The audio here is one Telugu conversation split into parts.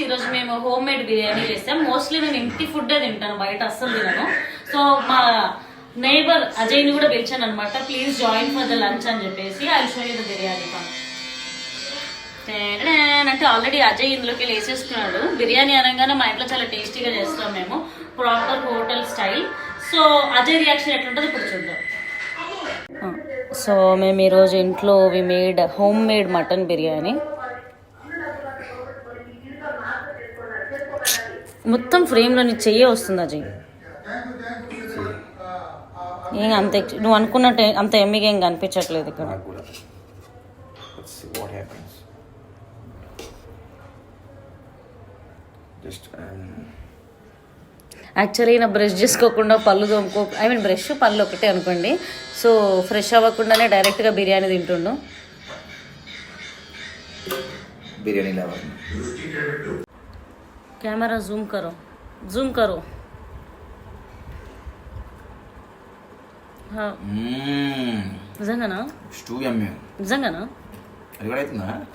ఈరోజు మేము హోమ్ మేడ్ బిర్యానీ చేస్తాం. మోస్ట్లీ నేను ఇంటి ఫుడ్ తింటాను, బయట అస్సలు తినను. సో మా నైబర్ అజయ్ని కూడా పిలిచాను అనమాట, please join for the lunch అని చెప్పేసి. I show you the biryani అంటే ఆల్రెడీ అజయ్ ఇందులోకి వేసేసుకున్నాడు. బిర్యానీ అనగానే మా ఇంట్లో చాలా టేస్టీగా చేస్తాం మేము, proper hotel style. So Ajay reaction ఎట్లుంటుంది ఇప్పుడు చూద్దాం. సో మేము ఈరోజు ఇంట్లో హోమ్ మేడ్ మటన్ బిర్యానీ. మొత్తం ఫ్రేమ్లో నీ చెయ్యే వస్తుంది అజయ్. ఏం అంత నువ్వు అనుకున్నట్టు అంత ఎమ్మిగా ఏం కనిపించట్లేదు ఇక్కడ. యాక్చువల్లీ నా బ్రష్ చేసుకోకుండా పళ్ళు తోముకో, బ్రష్ పళ్ళు ఒకటే అనుకోండి. సో ఫ్రెష్ అవ్వకుండానే డైరెక్ట్గా బిర్యానీ తింటుండు. బిర్యానీ కెమెరా జూమ్ కరో. నిజంగానా? నిజంగానా?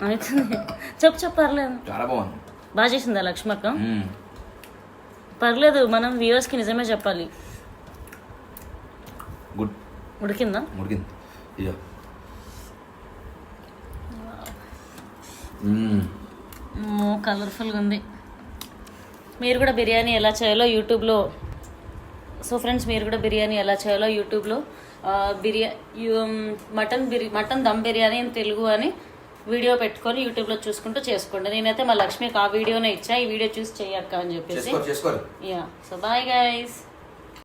అవుతుంది. చెప్పు పర్లేదు. చాలా బాగుంది. బాగా చేసిందా లక్ష్మక్క? పర్లేదు, మనం వ్యూవర్స్కి నిజమే చెప్పాలి. గుడ్. ఉడికిందా? కలర్ఫుల్గా ఉంది. మీరు కూడా బిర్యానీ ఎలా చేయాలో యూట్యూబ్లో మటన్ దమ్ బిర్యానీ అని తెలుగు అని వీడియో పెట్టుకొని యూట్యూబ్లో చూసుకుంటూ చేసుకోండి. నేనైతే మా లక్ష్మికి ఆ వీడియోనే ఇచ్చా, ఈ వీడియో చూసి చెయ్యక్క అని చెప్పేసి. Yeah, so bye guys.